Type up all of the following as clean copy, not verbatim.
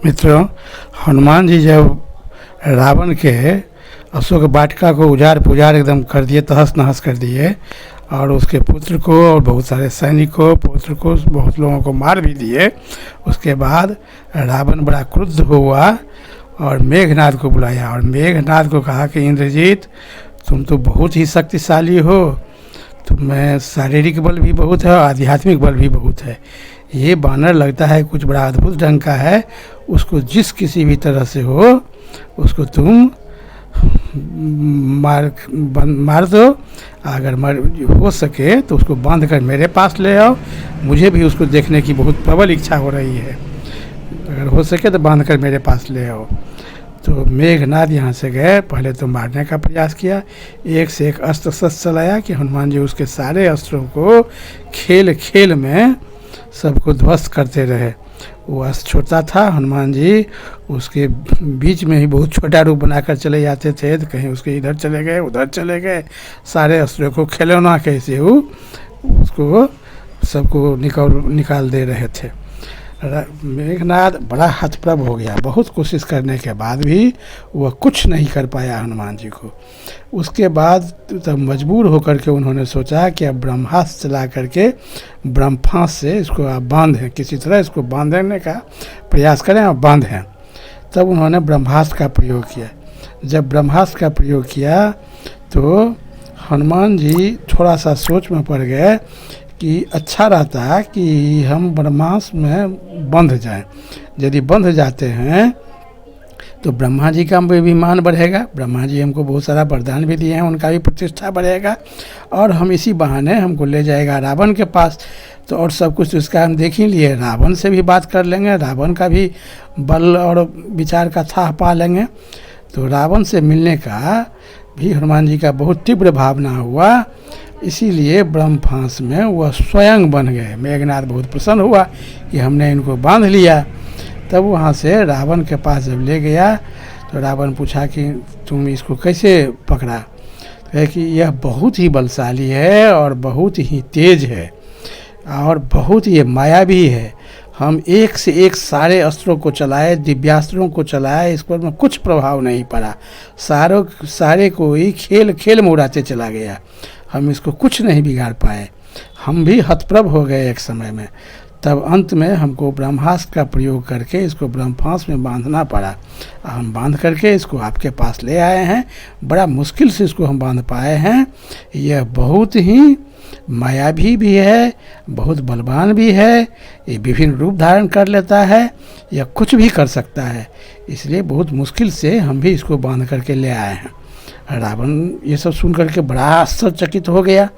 मित्रों, हनुमान जी जब रावण के अशोक वाटिका को उजाड़ पुजाड़ एकदम कर दिए, तहस नहस कर दिए और उसके पुत्र को और बहुत सारे सैनिकों पुत्र को बहुत लोगों को मार भी दिए। उसके बाद रावण बड़ा क्रुद्ध हुआ और मेघनाद को बुलाया और मेघनाद को कहा कि इंद्रजीत, तुम तो बहुत ही शक्तिशाली हो, तुम्हें शारीरिक बल भी बहुत है और आध्यात्मिक बल भी बहुत है। ये बानर लगता है कुछ बड़ा अद्भुत ढंग का है, उसको जिस किसी भी तरह से हो उसको तुम मार दो। अगर हो सके तो उसको बांध कर मेरे पास ले आओ, मुझे भी उसको देखने की बहुत प्रबल इच्छा हो रही है। अगर हो सके तो बांध कर मेरे पास ले आओ। तो मेघनाद यहाँ से गए, पहले तो मारने का प्रयास किया, एक से एक अस्त्र शस्त्र चलाया कि हनुमान जी उसके सारे अस्त्रों को खेल खेल में सबको ध्वस्त करते रहे। वो अस्त्र छोटा था, हनुमान जी उसके बीच में ही बहुत छोटा रूप बनाकर चले जाते थे, तो कहीं उसके इधर चले गए उधर चले गए, सारे अस्त्रों को खिलौना कैसे हो उसको सबको निकाल दे रहे थे। मेघनाद बड़ा हतप्रभ हो गया, बहुत कोशिश करने के बाद भी वह कुछ नहीं कर पाया हनुमान जी को। उसके बाद तब मजबूर होकर के उन्होंने सोचा कि अब ब्रह्मास्त्र चला करके ब्रह्मास्त्र से इसको आप बांधें, किसी तरह इसको बांधने का प्रयास करें और बांधें। तब उन्होंने ब्रह्मास्त्र का प्रयोग किया। जब ब्रह्मास्त्र का प्रयोग किया तो हनुमान जी थोड़ा सा सोच में पड़ गए कि अच्छा रहता कि हम ब्रह्मास्त्र में बंध जाएं। यदि बंध जाते हैं तो ब्रह्मा जी का भी मान बढ़ेगा, ब्रह्मा जी हमको बहुत सारा वरदान भी दिए हैं, उनका भी प्रतिष्ठा बढ़ेगा और हम इसी बहाने हमको ले जाएगा रावण के पास। तो और सब कुछ उसका हम देख ही लिए, रावण से भी बात कर लेंगे, रावण का भी बल और विचार का थाह पा लेंगे। तो रावण से मिलने का भी हनुमान जी का बहुत तीव्र भावना हुआ, इसीलिए ब्रह्मास्त्र में वह स्वयं बन गए। मेघनाद बहुत प्रसन्न हुआ कि हमने इनको बांध लिया। तब वहाँ से रावण के पास जब ले गया तो रावण पूछा कि तुम इसको कैसे पकड़ा? तो कि यह बहुत ही बलशाली है और बहुत ही तेज है और बहुत ही मायावी है। हम एक से एक सारे अस्त्रों को चलाए, दिव्यास्त्रों को चलाए, इस पर में कुछ प्रभाव नहीं पड़ा, सारे को ही खेल खेल में उड़ाते चला गया, हम इसको कुछ नहीं बिगाड़ पाए। हम भी हतप्रभ हो गए एक समय में। तब अंत में हमको ब्रह्मास्त्र का प्रयोग करके इसको ब्रह्मास्त्र में बांधना पड़ा। हम बांध करके इसको आपके पास ले आए हैं, बड़ा मुश्किल से इसको हम बांध पाए हैं। यह बहुत ही मायावी भी है, बहुत बलवान भी है, ये विभिन्न रूप धारण कर लेता है, यह कुछ भी कर सकता है, इसलिए बहुत मुश्किल से हम भी इसको बांध करके ले आए हैं। रावण ये सब सुन करके बड़ा आश्चर्यचकित हो गया।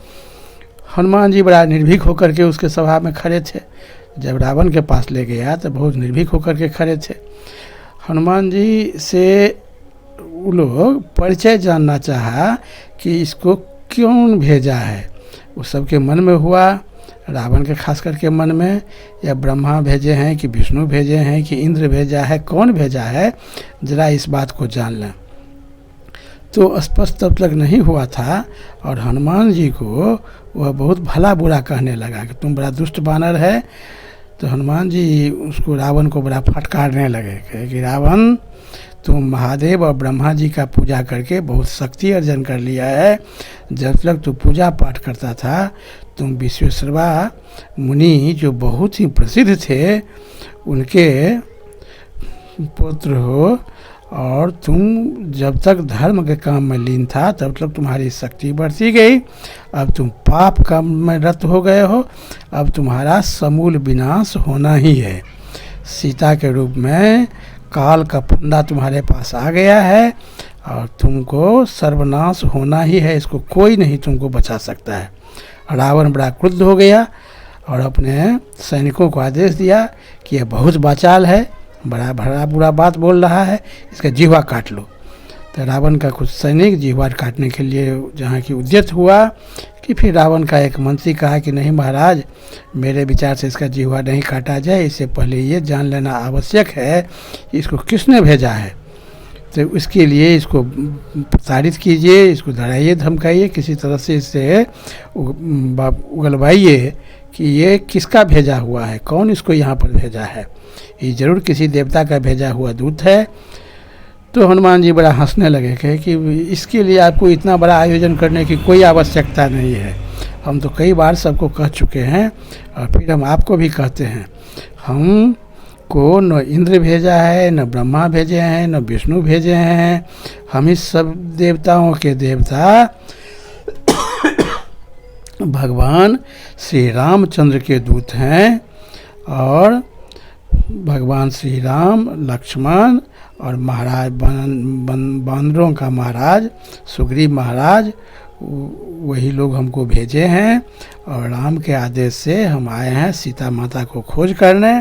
हनुमान जी बड़ा निर्भीक होकर के उसके सभा में खड़े थे। जब रावण के पास ले गया तो बहुत निर्भीक होकर के खड़े थे। हनुमान जी से वो लोग परिचय जानना चाहा कि इसको क्यों भेजा है। उस सबके मन में हुआ, रावण के खास करके मन में, या ब्रह्मा भेजे हैं कि विष्णु भेजे हैं कि इंद्र भेजा है, कौन भेजा है, जरा इस बात को जान लें। तो स्पष्ट तब तक नहीं हुआ था और हनुमान जी को वह बहुत भला बुरा कहने लगा कि तुम बड़ा दुष्ट बानर है। तो हनुमान जी उसको, रावण को बड़ा फटकारने लगे कि रावण, तुम महादेव और ब्रह्मा जी का पूजा करके बहुत शक्ति अर्जन कर लिया है। जब तक तू पूजा पाठ करता था तुम विश्वेश्वरवा मुनि जो बहुत ही प्रसिद्ध थे उनके पुत्र हो और तुम जब तक धर्म के काम में लीन था तब तक तुम्हारी शक्ति बढ़ती गई। अब तुम पाप काम में रत हो गए हो, अब तुम्हारा समूल विनाश होना ही है। सीता के रूप में काल का फंदा तुम्हारे पास आ गया है और तुमको सर्वनाश होना ही है, इसको कोई नहीं तुमको बचा सकता है। रावण बड़ा क्रुद्ध हो गया और अपने सैनिकों को आदेश दिया कि यह बहुत बाचाल है, बड़ा बुरा बात बोल रहा है, इसका जीवा काट लो। तो रावण का कुछ सैनिक जीवा काटने के लिए जहाँ की उद्यत हुआ कि फिर रावण का एक मंत्री कहा कि नहीं महाराज, मेरे विचार से इसका जीवा नहीं काटा जाए, इससे पहले ये जान लेना आवश्यक है कि इसको किसने भेजा है। तो इसके लिए इसको प्रताड़ित कीजिए, इसको डराइए धमकाइए, किसी तरह से इससे उगलवाइए कि ये किसका भेजा हुआ है, कौन इसको यहाँ पर भेजा है। ये ज़रूर किसी देवता का भेजा हुआ दूत है। तो हनुमान जी बड़ा हंसने लगे कि इसके लिए आपको इतना बड़ा आयोजन करने की कोई आवश्यकता नहीं है। हम तो कई बार सबको कह चुके हैं और फिर हम आपको भी कहते हैं, हम को न इंद्र भेजा है, न ब्रह्मा भेजे हैं, न विष्णु भेजे हैं। हम इस सब देवताओं के देवता भगवान श्री रामचंद्र के दूत हैं। और भगवान श्री राम, लक्ष्मण और महाराज बानरों का महाराज सुग्रीव महाराज, वही लोग हमको भेजे हैं। और राम के आदेश से हम आए हैं सीता माता को खोज करने।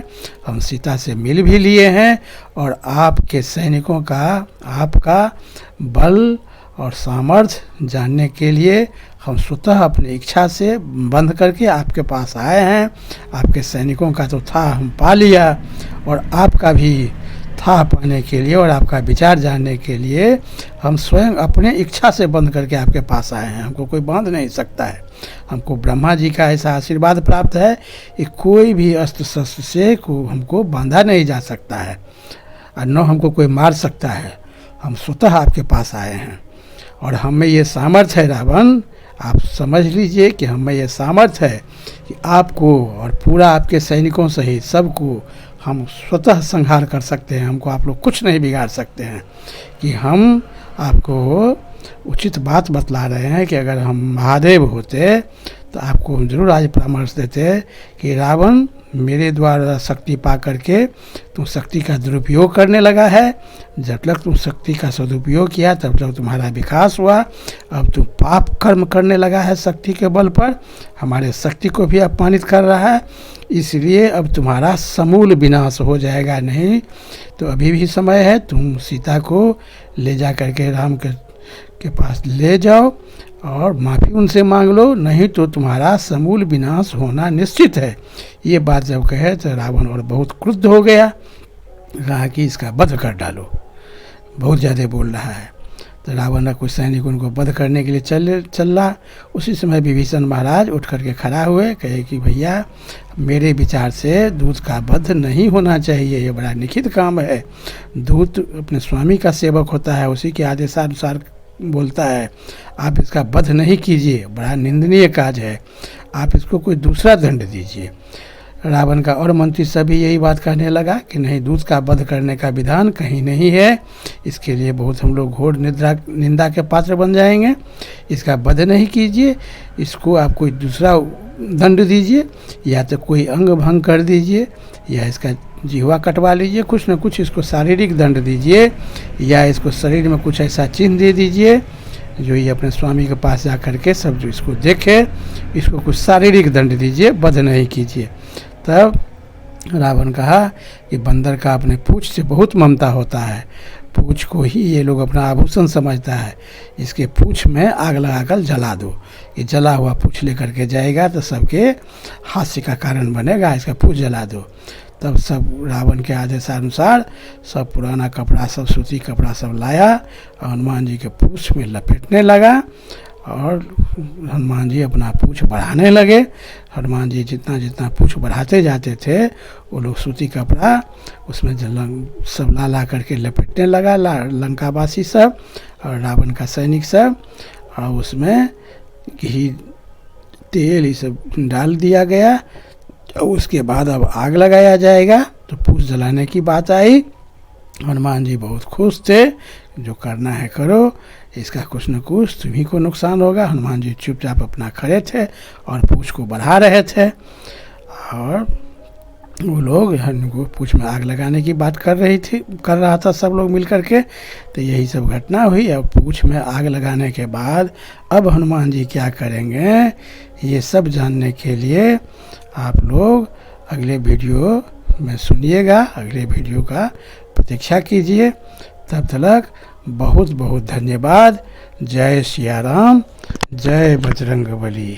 हम सीता से मिल भी लिए हैं और आपके सैनिकों का, आपका बल और सामर्थ्य जानने के लिए हम स्वतः अपनी इच्छा से बंद करके आपके पास आए हैं। आपके सैनिकों का तो था हम पा लिया, और आपका भी था पाने के लिए और आपका विचार जानने के लिए हम स्वयं अपने इच्छा से बंद करके आपके पास आए हैं। हमको कोई बांध नहीं सकता है। हमको ब्रह्मा जी का ऐसा आशीर्वाद प्राप्त है कि कोई भी अस्त्र शस्त्र से हमको बांधा नहीं जा सकता है और न हमको कोई मार सकता है। हम स्वतः आपके पास आए हैं और हमें ये सामर्थ्य है रावण, आप समझ लीजिए कि हमें ये सामर्थ्य है कि आपको और पूरा आपके सैनिकों सहित सबको हम स्वतः संहार कर सकते हैं। हमको आप लोग कुछ नहीं बिगाड़ सकते हैं। कि हम आपको उचित बात बतला रहे हैं कि अगर हम महादेव होते तो आपको हम जरूर आज परामर्श देते कि रावण, मेरे द्वारा शक्ति पा करके तुम शक्ति का दुरुपयोग करने लगा है। जब तक तुम शक्ति का सदुपयोग किया तब तक तुम्हारा विकास हुआ। अब तुम पाप कर्म करने लगा है शक्ति के बल पर, हमारे शक्ति को भी अपमानित कर रहा है। इसलिए अब तुम्हारा समूल विनाश हो जाएगा। नहीं तो अभी भी समय है, तुम सीता को ले जा करके राम के पास ले जाओ और माफ़ी उनसे मांग लो, नहीं तो तुम्हारा समूल विनाश होना निश्चित है। ये बात जब कहे तो रावण और बहुत क्रुद्ध हो गया, कहा कि इसका वध कर डालो, बहुत ज़्यादा बोल रहा है। तो रावण ने कुछ सैनिक उनको वध करने के लिए चल रहा। उसी समय विभीषण महाराज उठ करके खड़ा हुए, कहे कि भैया मेरे विचार से दूत का वध नहीं होना चाहिए, ये बड़ा निखित काम है। दूत अपने स्वामी का सेवक होता है, उसी के आदेशानुसार बोलता है। आप इसका वध नहीं कीजिए, बड़ा निंदनीय काज है, आप इसको कोई दूसरा दंड दीजिए। रावण का और मंत्री सभी यही बात कहने लगा कि नहीं, दूत का वध करने का विधान कहीं नहीं है, इसके लिए बहुत हम लोग घोर निंदा के पात्र बन जाएंगे। इसका वध नहीं कीजिए, इसको आप कोई दूसरा दंड दीजिए, या तो कोई अंग भंग कर दीजिए, या इसका जीवा कटवा लीजिए, कुछ न कुछ इसको शारीरिक दंड दीजिए, या इसको शरीर में कुछ ऐसा चिन्ह दे दीजिए जो ये अपने स्वामी के पास जा करके सब जो इसको देखे, इसको कुछ शारीरिक दंड दीजिए, वध नहीं कीजिए। तब रावण कहा कि बंदर का अपने पूंछ से बहुत ममता होता है, पूंछ को ही ये लोग अपना आभूषण समझता है, इसके पूंछ में आग लगाकर जला दो। ये जला हुआ पूंछ लेकर के जाएगा तो सबके हास्य का कारण बनेगा, इसका पूंछ जला दो। तब सब रावण के आदेशानुसार सब पुराना कपड़ा, सब सूती कपड़ा सब लाया और हनुमान जी के पूंछ में लपेटने लगा और हनुमान जी अपना पूंछ बढ़ाने लगे। हनुमान जी जितना जितना पूंछ बढ़ाते जाते थे वो लोग सूती कपड़ा उसमें सब ला करके लपेटने लगा, लंकावासी सब और रावण का सैनिक सब, और उसमें घी, तेल ये सब डाल दिया गया। उसके बाद अब आग लगाया जाएगा। तो पूंछ जलाने की बात आई। हनुमान जी बहुत खुश थे, जो करना है करो, इसका कुछ न कुछ तुम्ही को नुकसान होगा। हनुमान जी चुपचाप अपना खड़े थे और पूंछ को बढ़ा रहे थे, और वो लोग उनको पूंछ में आग लगाने की बात कर रहा था सब लोग मिल करके। तो यही सब घटना हुई। अब पूंछ में आग लगाने के बाद अब हनुमान जी क्या करेंगे, ये सब जानने के लिए आप लोग अगले वीडियो में सुनिएगा, अगले वीडियो का प्रतीक्षा कीजिए। तब तक बहुत बहुत धन्यवाद। जय सिया राम, जय बजरंग बली।